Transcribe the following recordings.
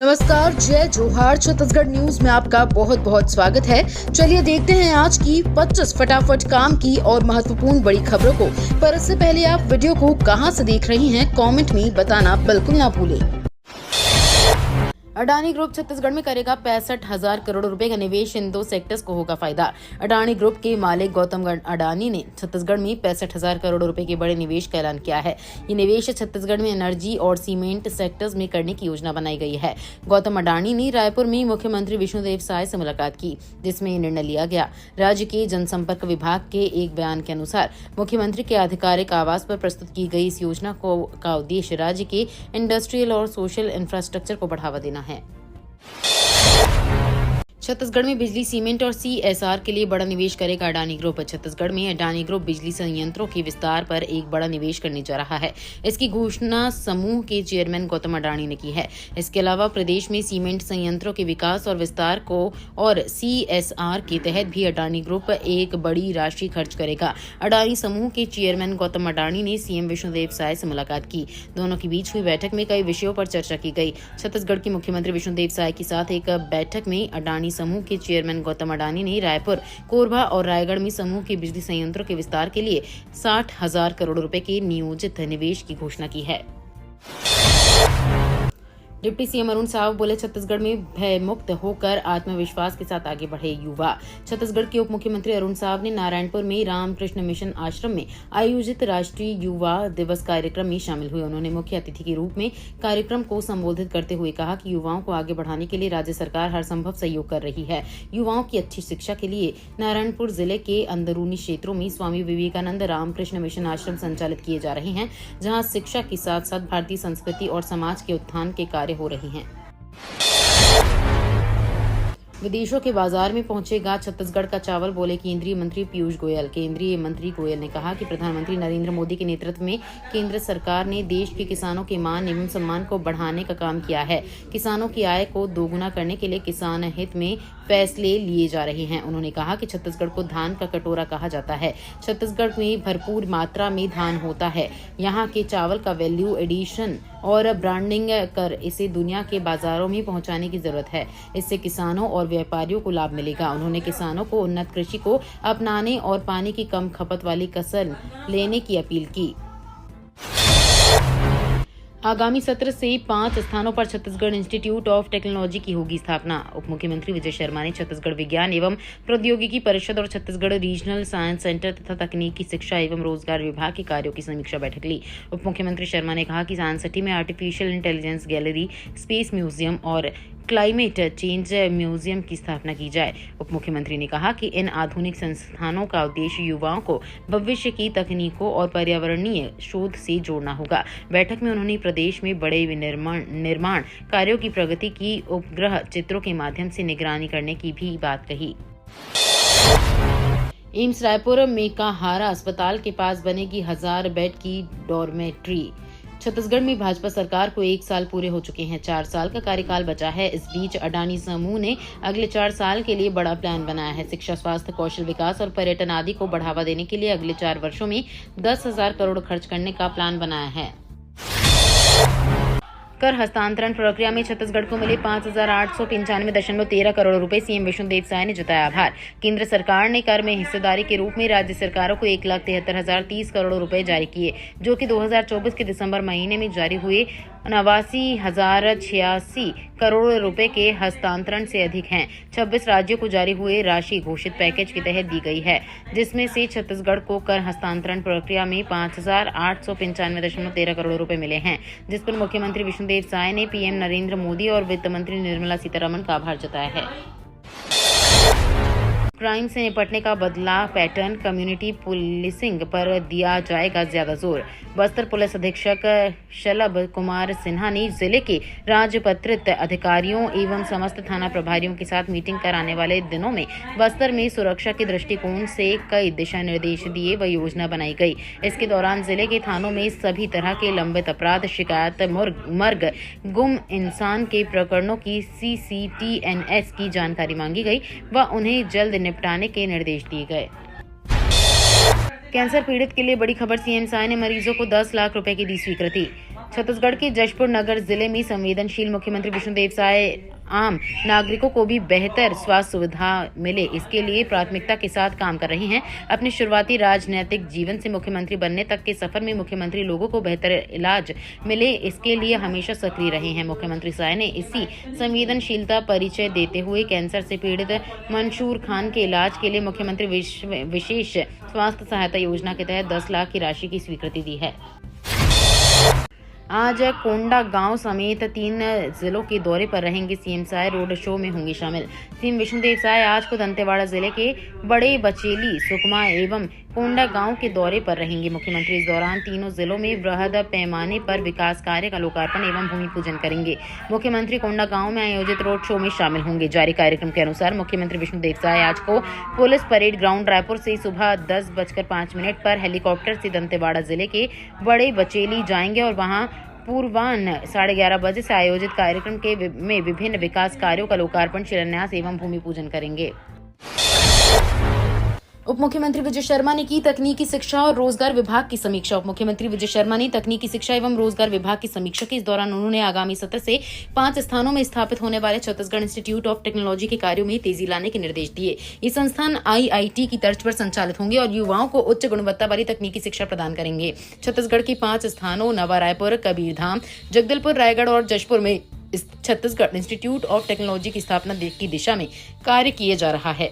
नमस्कार, जय जोहार। छत्तीसगढ़ न्यूज में आपका बहुत बहुत स्वागत है। चलिए देखते हैं आज की 25 फटाफट काम की और महत्वपूर्ण बड़ी खबरों को। पर इससे पहले आप वीडियो को कहां से देख रही हैं, कमेंट में बताना बिल्कुल ना भूलें। अडानी ग्रुप छत्तीसगढ़ में करेगा 65,000 करोड़ रुपए का निवेश। इन 2 सेक्टर्स को होगा फायदा। अडानी ग्रुप के मालिक गौतम अडानी ने छत्तीसगढ़ में 65,000 करोड़ रुपए के बड़े निवेश का ऐलान किया है। ये निवेश छत्तीसगढ़ में एनर्जी और सीमेंट सेक्टर्स में करने की योजना बनाई गई है। गौतम अडानी ने रायपुर में मुख्यमंत्री विष्णुदेव साय से मुलाकात की, जिसमें ये निर्णय लिया गया। राज्य के जनसंपर्क विभाग के एक बयान के अनुसार मुख्यमंत्री के आधिकारिक आवास पर प्रस्तुत की गई इस योजना का उद्देश्य राज्य के इंडस्ट्रियल और सोशल इंफ्रास्ट्रक्चर को बढ़ावा देना है। छत्तीसगढ़ में बिजली, सीमेंट और सीएसआर के लिए बड़ा निवेश करेगा अडानी ग्रुप। छत्तीसगढ़ में अडानी ग्रुप बिजली संयंत्रों के विस्तार पर एक बड़ा निवेश करने जा रहा है। इसकी घोषणा समूह के चेयरमैन गौतम अडानी ने की है। इसके अलावा प्रदेश में सीमेंट संयंत्रों के विकास और विस्तार को और सीएसआर के तहत भी अडानी ग्रुप एक बड़ी राशि खर्च करेगा। अडानी समूह के चेयरमैन गौतम अडानी ने सीएम विष्णुदेव साय से मुलाकात की। दोनों के बीच हुई बैठक में कई विषयों पर चर्चा की गई। छत्तीसगढ़ के मुख्यमंत्री विष्णुदेव साय के साथ एक बैठक में अडानी समूह के चेयरमैन गौतम अडानी ने रायपुर, कोरबा और रायगढ़ में समूह के बिजली संयंत्रों के विस्तार के लिए 60,000 करोड़ रुपए के नियोजित निवेश की घोषणा की है। डिप्टी सीएम अरुण साव बोले, छत्तीसगढ़ में भयमुक्त होकर आत्मविश्वास के साथ आगे बढ़े युवा। छत्तीसगढ़ के उप मुख्यमंत्री अरुण साव ने नारायणपुर में रामकृष्ण मिशन आश्रम में आयोजित राष्ट्रीय युवा दिवस कार्यक्रम में शामिल हुए। उन्होंने मुख्य अतिथि के रूप में कार्यक्रम को संबोधित करते हुए कहा कि युवाओं को आगे बढ़ाने के लिए राज्य सरकार हर संभव सहयोग कर रही है। युवाओं की अच्छी शिक्षा के लिए नारायणपुर जिले के अंदरूनी क्षेत्रों में स्वामी विवेकानंद रामकृष्ण मिशन आश्रम संचालित किए जा रहे हैं, जहाँ शिक्षा के साथ साथ भारतीय संस्कृति और समाज के उत्थान के कार्य हो रही हैं। विदेशों के बाजार में पहुंचेगा छत्तीसगढ़ का चावल, बोले केंद्रीय मंत्री पीयूष गोयल। केंद्रीय मंत्री गोयल ने कहा कि प्रधानमंत्री नरेंद्र मोदी के नेतृत्व में केंद्र सरकार ने देश के किसानों के मान एवं सम्मान को बढ़ाने का काम किया है। किसानों की आय को दोगुना करने के लिए किसान हित में फैसले लिए जा रहे हैं। उन्होंने कहा कि छत्तीसगढ़ को धान का कटोरा कहा जाता है। छत्तीसगढ़ में भरपूर मात्रा में धान होता है। यहाँ के चावल का वैल्यू एडिशन और ब्रांडिंग कर इसे दुनिया के बाजारों में पहुंचाने की जरूरत है। इससे किसानों और व्यापारियों को लाभ मिलेगा। उन्होंने किसानों को उन्नत कृषि को अपनाने और पानी की कम खपत वाली फसल लेने की अपील की। आगामी सत्र से 5 स्थानों पर छत्तीसगढ़ इंस्टीट्यूट ऑफ टेक्नोलॉजी की होगी स्थापना। उप मुख्यमंत्री विजय शर्मा ने छत्तीसगढ़ विज्ञान एवं प्रौद्योगिकी परिषद और छत्तीसगढ़ रीजनल साइंस सेंटर तथा तकनीकी शिक्षा एवं रोजगार विभाग के कार्यों की समीक्षा बैठक ली। उप मुख्यमंत्री शर्मा ने कहा कि साइंस सिटी में artificial intelligence gallery, space museum और क्लाइमेट चेंज म्यूजियम की स्थापना की जाए। उप मुख्यमंत्री ने कहा कि इन आधुनिक संस्थानों का उद्देश्य युवाओं को भविष्य की तकनीकों और पर्यावरणीय शोध से जोड़ना होगा। बैठक में उन्होंने प्रदेश में बड़े निर्माण कार्यों की प्रगति की उपग्रह चित्रों के माध्यम से निगरानी करने की भी बात कही। एम्स रायपुर मेकाहारा अस्पताल के पास बनेगी 1000 बेड की डॉर्मेट्री। छत्तीसगढ़ में भाजपा सरकार को 1 साल पूरे हो चुके हैं। 4 साल का कार्यकाल बचा है। इस बीच अडानी समूह ने अगले 4 साल के लिए बड़ा प्लान बनाया है। शिक्षा, स्वास्थ्य, कौशल विकास और पर्यटन आदि को बढ़ावा देने के लिए अगले 4 वर्षों में 10,000 करोड़ खर्च करने का प्लान बनाया है। कर हस्तांतरण प्रक्रिया में छत्तीसगढ़ को मिले 5,895.13 करोड़ रुपए। सीएम विष्णुदेव साय ने जताया आभार। केंद्र सरकार ने कर में हिस्सेदारी के रूप में राज्य सरकारों को 1,73,030 करोड़ रुपए जारी किए, जो कि 2024 के दिसंबर महीने में जारी हुए 89,086 करोड़ रुपए के हस्तांतरण से अधिक हैं। 26 राज्यों को जारी हुए राशि घोषित पैकेज के तहत दी गई है, जिसमें से छत्तीसगढ़ को कर हस्तांतरण प्रक्रिया में 5,895.13 करोड़ रुपए मिले हैं, जिस पर मुख्यमंत्री विष्णुदेव साय ने पीएम नरेंद्र मोदी और वित्त मंत्री निर्मला सीतारमण का आभार जताया है। क्राइम से निपटने का बदला पैटर्न, कम्युनिटी पुलिसिंग पर दिया जाएगा ज्यादा जोर। बस्तर पुलिस अधीक्षक शलभ कुमार सिन्हा ने जिले के राजपत्रित अधिकारियों एवं समस्त थाना प्रभारियों के साथ मीटिंग कर आने वाले दिनों में बस्तर में सुरक्षा के दृष्टिकोण से कई दिशा निर्देश दिए व योजना बनाई गई। इसके दौरान जिले के थानों में सभी तरह के लंबित अपराध, शिकायत, मर्ग, गुम इंसान के प्रकरणों की CCTNS की जानकारी मांगी गई व उन्हें जल्द निपटाने के निर्देश दिए गए। कैंसर पीड़ित के लिए बड़ी खबर, सीएम साय ने मरीजों को 10 लाख रुपए की दी स्वीकृति। छत्तीसगढ़ के जशपुर नगर जिले में संवेदनशील मुख्यमंत्री विष्णुदेव साय आम नागरिकों को भी बेहतर स्वास्थ्य सुविधा मिले, इसके लिए प्राथमिकता के साथ काम कर रहे हैं। अपने शुरुआती राजनीतिक जीवन से मुख्यमंत्री बनने तक के सफर में मुख्यमंत्री लोगों को बेहतर इलाज मिले, इसके लिए हमेशा सक्रिय रहे हैं। मुख्यमंत्री साय ने इसी संवेदनशीलता परिचय देते हुए कैंसर से पीड़ित मंशूर खान के इलाज के लिए मुख्यमंत्री विशेष स्वास्थ्य सहायता योजना के तहत 10 लाख की राशि की स्वीकृति दी है। आज कोंडागांव समेत 3 जिलों के दौरे पर रहेंगे सीएम साय, रोड शो में होंगे शामिल। सीएम विष्णुदेव साय आज को दंतेवाड़ा जिले के बड़े बचेली, सुकमा एवं कोंडागांव के दौरे पर रहेंगे। मुख्यमंत्री इस दौरान तीनों जिलों में वृहद पैमाने पर विकास कार्य का लोकार्पण एवं भूमि पूजन करेंगे। मुख्यमंत्री कोंडागांव में आयोजित रोड शो में शामिल होंगे। जारी कार्यक्रम के अनुसार मुख्यमंत्री विष्णुदेव साय आज को पुलिस परेड ग्राउंड रायपुर से सुबह 10:05 पर हेलीकॉप्टर से दंतेवाड़ा जिले के बड़े बचेली जाएंगे और वहां पूर्वाह्न 11:30 बजे से आयोजित कार्यक्रम में विभिन्न विकास कार्यों का लोकार्पण, शिलान्यास एवं भूमि पूजन करेंगे। उप मुख्यमंत्री विजय शर्मा ने की तकनीकी शिक्षा और रोजगार विभाग की समीक्षा। उप मुख्यमंत्री विजय शर्मा ने तकनीकी शिक्षा एवं रोजगार विभाग की समीक्षा की। इस दौरान उन्होंने आगामी सत्र से 5 स्थानों में स्थापित होने वाले छत्तीसगढ़ इंस्टीट्यूट ऑफ टेक्नोलॉजी के कार्यों में तेजी लाने के निर्देश दिए। ये संस्थान IIT की तर्ज पर संचालित होंगे और युवाओं को उच्च गुणवत्ता वाली तकनीकी शिक्षा प्रदान करेंगे। छत्तीसगढ़ के 5 स्थानों नवा रायपुर, कबीरधाम, जगदलपुर, रायगढ़ और जशपुर में छत्तीसगढ़ इंस्टीट्यूट ऑफ टेक्नोलॉजी की स्थापना की दिशा में कार्य किया जा रहा है।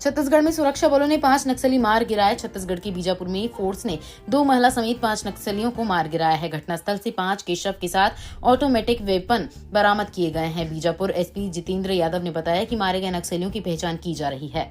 छत्तीसगढ़ में सुरक्षा बलों ने 5 नक्सली मार गिराए। छत्तीसगढ़ के बीजापुर में फोर्स ने 2 महिला समेत 5 नक्सलियों को मार गिराया है। घटनास्थल से 5 के शव के साथ ऑटोमेटिक वेपन बरामद किए गए हैं। बीजापुर एसपी जितेंद्र यादव ने बताया कि मारे गए नक्सलियों की पहचान की जा रही है।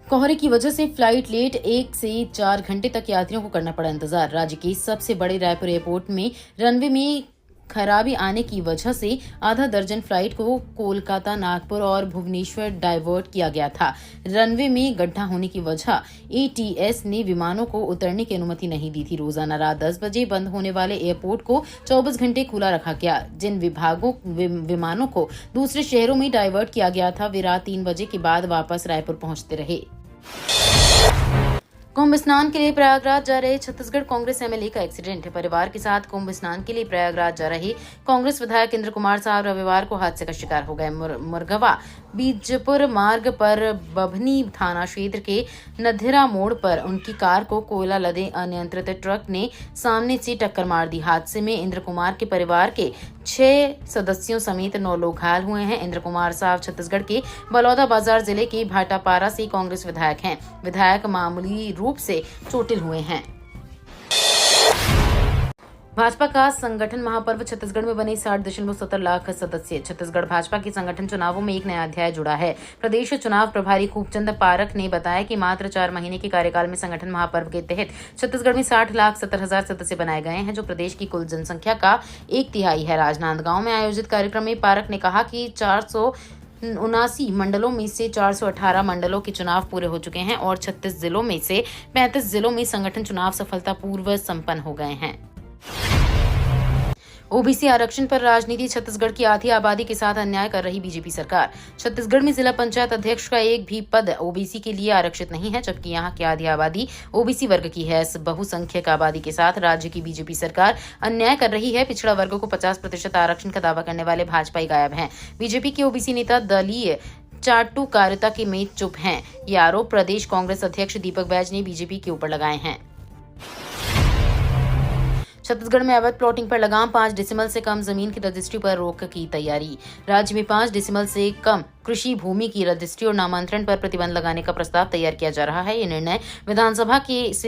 कोहरे की वजह से फ्लाइट लेट, 1 से 4 घंटे तक यात्रियों को करना पड़ा इंतजार। राज्य के सबसे बड़े रायपुर एयरपोर्ट में रनवे में खराबी आने की वजह से आधा दर्जन फ्लाइट को कोलकाता, नागपुर और भुवनेश्वर डाइवर्ट किया गया था। रनवे में गड्ढा होने की वजह ATS ने विमानों को उतरने की अनुमति नहीं दी थी। रोजाना रात 10 बजे बंद होने वाले एयरपोर्ट को 24 घंटे खुला रखा गया। जिन विमानों को दूसरे शहरों में डाइवर्ट किया गया था, वे रात 3 बजे के बाद वापस रायपुर पहुंचते रहे। कुंभ स्नान के लिए प्रयागराज जा रहे छत्तीसगढ़ कांग्रेस MLA का एक्सीडेंट। परिवार के साथ कुंभ स्नान के लिए प्रयागराज जा रहे कांग्रेस विधायक इंद्र कुमार साहब रविवार को हादसे का शिकार हो गए। मुरगवा बीजपुर मार्ग पर बभनी थाना क्षेत्र के नधिरा मोड़ पर उनकी कार को कोयला लदे अनियंत्रित ट्रक ने सामने से टक्कर मार दी। हादसे में इंद्र कुमार के परिवार के 6 सदस्यों समेत 9 लोग घायल हुए हैं। इंद्र कुमार साहब छत्तीसगढ़ के बलौदाबाजार जिले के भाटापारा से कांग्रेस विधायक हैं। विधायक मामूली रूप से चोटिल हुए हैं। भाजपा का संगठन महापर्व छत्तीसगढ़ में बने 60.70 लाख सदस्य। छत्तीसगढ़ भाजपा के संगठन चुनावों में एक नया अध्याय जुड़ा है। प्रदेश चुनाव प्रभारी खूबचंद पारख ने बताया कि मात्र 4 महीने के कार्यकाल में संगठन महापर्व के तहत छत्तीसगढ़ में 60,70,000 सदस्य बनाए गए हैं, जो प्रदेश की कुल जनसंख्या का 1/3 है। राजनांदगांव में आयोजित कार्यक्रम में पारख ने कहा कि 479 मंडलों में से 418 मंडलों के चुनाव पूरे हो चुके हैं और 36 जिलों में से 35 जिलों में संगठन चुनाव सफलतापूर्वक संपन्न हो गए हैं। ओबीसी आरक्षण पर राजनीति। छत्तीसगढ़ की आधी आबादी के साथ अन्याय कर रही बीजेपी सरकार। छत्तीसगढ़ में जिला पंचायत अध्यक्ष का एक भी पद ओबीसी के लिए आरक्षित नहीं है, जबकि यहां की आधी आबादी ओबीसी वर्ग की है। इस बहुसंख्यक आबादी के साथ राज्य की बीजेपी सरकार अन्याय कर रही है। पिछड़ा वर्ग को 50% आरक्षण का दावा करने वाले भाजपाई गायब हैं। बीजेपी के ओबीसी नेता दलीय चाटुकारिता के में चुप हैं। ये आरोप प्रदेश कांग्रेस अध्यक्ष दीपक बैज ने बीजेपी के ऊपर लगाए हैं। छत्तीसगढ़ में अवैध प्लॉटिंग पर लगाम। 5 डेसिमल से कम जमीन की रजिस्ट्री पर रोक की तैयारी। राज्य में 5 डेसिमल से कम कृषि भूमि की रजिस्ट्री और नामांतरण पर प्रतिबंध लगाने का प्रस्ताव तैयार किया जा रहा है। ये निर्णय विधानसभा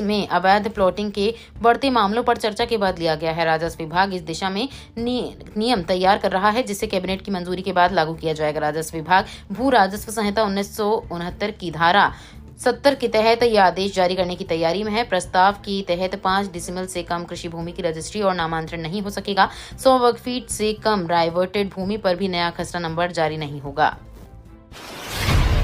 में अवैध प्लॉटिंग के बढ़ते मामलों पर चर्चा के बाद लिया गया है। राजस्व विभाग इस दिशा में नियम तैयार कर रहा है, जिसे कैबिनेट की मंजूरी के बाद लागू किया जाएगा। राजस्व विभाग भू राजस्व संहिता 1969 की धारा 70 के तहत यह आदेश जारी करने की तैयारी में है। प्रस्ताव के तहत 5 डेसिमल से कम कृषि भूमि की रजिस्ट्री और नामांतरण नहीं हो सकेगा। 100 वर्ग फीट से कम डाइवर्टेड भूमि पर भी नया खसरा नंबर जारी नहीं होगा।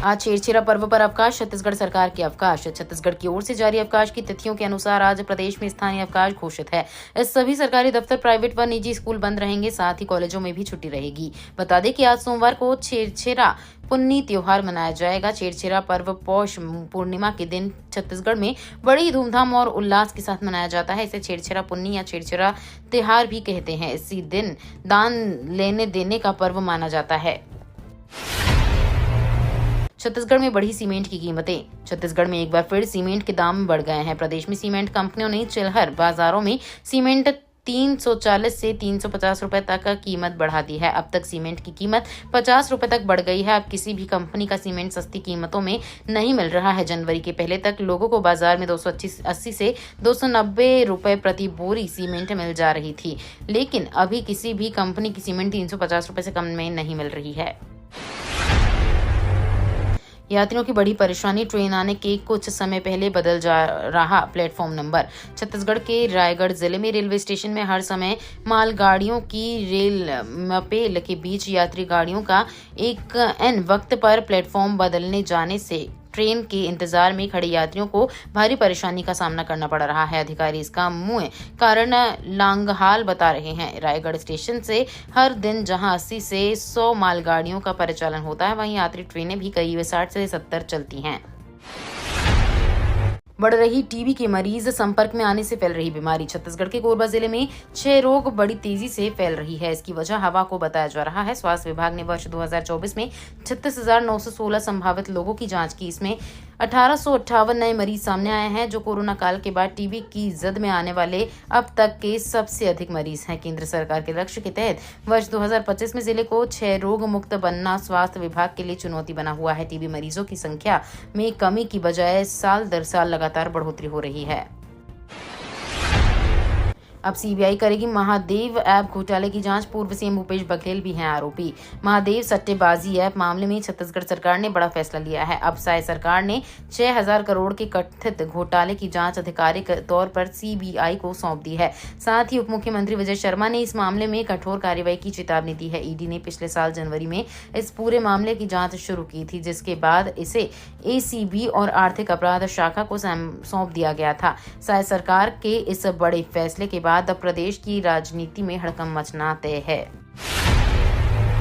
आज छेरछेरा पर्व पर अवकाश। छत्तीसगढ़ सरकार के अवकाश। छत्तीसगढ़ की ओर से जारी अवकाश की तिथियों के अनुसार आज प्रदेश में स्थानीय अवकाश घोषित है। इस सभी सरकारी दफ्तर, प्राइवेट व निजी स्कूल बंद रहेंगे, साथ ही कॉलेजों में भी छुट्टी रहेगी। बता दें कि आज सोमवार को छेरछेरा पुन्नी त्योहार मनाया जाएगा। छेरछेरा पर्व पौष पूर्णिमा के दिन छत्तीसगढ़ में बड़ी धूमधाम और उल्लास के साथ मनाया जाता है। इसे छेरछेरा पुन्नी या छेरछेरा त्योहार भी कहते हैं। इसी दिन दान लेने देने का पर्व माना जाता है। छत्तीसगढ़ में बढ़ी सीमेंट की कीमतें। छत्तीसगढ़ में एक बार फिर सीमेंट के दाम बढ़ गए हैं। प्रदेश में सीमेंट कंपनियों ने चिल्हर बाजारों में सीमेंट 340 से 350 रुपए तक का कीमत बढ़ा दी है। अब तक सीमेंट की कीमत 50 रुपए तक बढ़ गई है। अब किसी भी कंपनी का सीमेंट सस्ती कीमतों में नहीं मिल रहा है। जनवरी के पहले तक लोगों को बाजार में 280 से 290 रुपए प्रति बोरी सीमेंट मिल जा रही थी, लेकिन अभी किसी भी कंपनी की सीमेंट 350 रुपए से कम में नहीं मिल रही है। यात्रियों की बड़ी परेशानी, ट्रेन आने के कुछ समय पहले बदल जा रहा प्लेटफॉर्म नंबर। छत्तीसगढ़ के रायगढ़ जिले में रेलवे स्टेशन में हर समय मालगाड़ियों की रेल मपेल के बीच यात्री गाड़ियों का एक एन वक्त पर प्लेटफॉर्म बदलने जाने से ट्रेन के इंतजार में खड़े यात्रियों को भारी परेशानी का सामना करना पड़ रहा है। अधिकारी इसका मुख्य कारण लांगहाल बता रहे हैं। रायगढ़ स्टेशन से हर दिन जहां 80 से 100 मालगाड़ियों का परिचालन होता है, वहीं यात्री ट्रेनें भी करीब 60 से 70 चलती हैं। बढ़ रही टीबी के मरीज, संपर्क में आने से फैल रही बीमारी। छत्तीसगढ़ के कोरबा जिले में 6 रोग बड़ी तेजी से फैल रही है। इसकी वजह हवा को बताया जा रहा है। स्वास्थ्य विभाग ने वर्ष 2024 में 36,916 संभावित लोगों की जांच की। इसमें 1858 नए मरीज सामने आए हैं, जो कोरोना काल के बाद टीबी की जद में आने वाले अब तक के सबसे अधिक मरीज हैं। केंद्र सरकार के लक्ष्य के तहत वर्ष 2025 में जिले को 6 रोग मुक्त बनना स्वास्थ्य विभाग के लिए चुनौती बना हुआ है। टीबी मरीजों की संख्या में कमी की बजाय साल दर साल लगातार बढ़ोतरी हो रही है। अब सीबीआई करेगी महादेव ऐप घोटाले की जांच। पूर्व सीएम भूपेश बघेल भी हैं आरोपी। महादेव सट्टेबाजी ऐप मामले में छत्तीसगढ़ सरकार ने बड़ा फैसला लिया है। अब साय सरकार ने 6,000 करोड़ के कथित घोटाले की जांच आधिकारिक तौर पर सीबीआई को सौंप दी है। साथ ही उप मुख्यमंत्री विजय शर्मा ने इस मामले में कठोर कार्रवाई की चेतावनी दी है। ईडी ने पिछले साल जनवरी में इस पूरे मामले की जांच शुरू की थी, जिसके बाद इसे एसीबी और आर्थिक अपराध शाखा को सौंप दिया गया था। साय सरकार के इस बड़े फैसले के बाद प्रदेश की राजनीति में हड़कंप मचना तय है।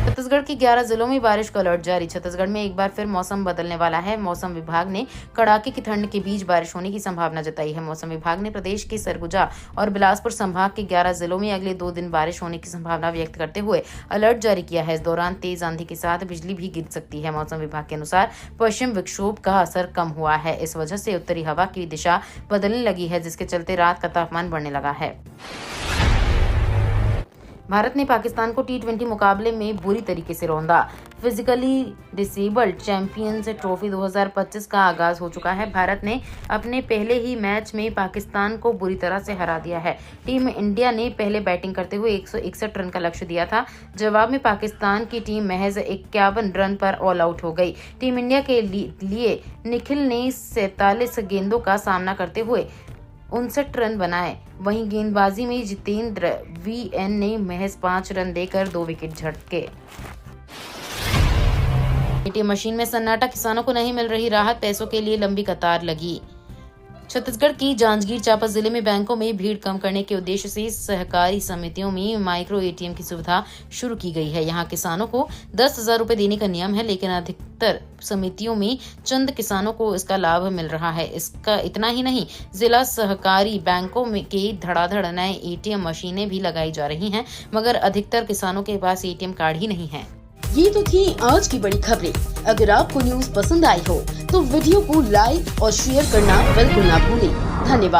छत्तीसगढ़ के 11 जिलों में बारिश का अलर्ट जारी। छत्तीसगढ़ में एक बार फिर मौसम बदलने वाला है। मौसम विभाग ने कड़ाके की ठंड के बीच बारिश होने की संभावना जताई है। मौसम विभाग ने प्रदेश के सरगुजा और बिलासपुर संभाग के 11 जिलों में अगले 2 दिन बारिश होने की संभावना व्यक्त करते हुए अलर्ट जारी किया है। इस दौरान तेज आंधी के साथ बिजली भी गिर सकती है। मौसम विभाग के अनुसार पश्चिम विक्षोभ का असर कम हुआ है। इस वजह से उत्तरी हवा की दिशा बदलने लगी है, जिसके चलते रात का तापमान बढ़ने लगा है। भारत ने पाकिस्तान को T20 मुकाबले में बुरी तरीके से रौंदा। फिजिकली डिसेबल्ड चैंपियंस ट्रॉफी 2025 का आगाज हो चुका है। भारत ने अपने पहले ही मैच में पाकिस्तान को बुरी तरह से हरा दिया है। टीम इंडिया ने पहले बैटिंग करते हुए 161 रन का लक्ष्य दिया था। जवाब में पाकिस्तान की टीम महज 51 रन पर ऑल आउट हो गई। टीम इंडिया के लिए निखिल ने 47 गेंदों का सामना करते हुए 59 रन बनाए। वहीं गेंदबाजी में जितेंद्र VN ने महज 5 रन देकर 2 विकेट झटके। एटीएम मशीन में सन्नाटा, किसानों को नहीं मिल रही राहत, पैसों के लिए लंबी कतार लगी। छत्तीसगढ़ की जांजगीर चांपा जिले में बैंकों में भीड़ कम करने के उद्देश्य से सहकारी समितियों में माइक्रो एटीएम की सुविधा शुरू की गई है। यहां किसानों को 10,000 रुपए देने का नियम है, लेकिन अधिकतर समितियों में चंद किसानों को इसका लाभ मिल रहा है। इसका इतना ही नहीं, जिला सहकारी बैंकों में के धड़ाधड़ नए एटीएम मशीनें भी लगाई जा रही हैं, मगर अधिकतर किसानों के पास एटीएम कार्ड ही नहीं है। ये तो थी आज की बड़ी खबरें। अगर आपको न्यूज पसंद आई हो तो वीडियो को लाइक और शेयर करना बिल्कुल ना भूलें। धन्यवाद।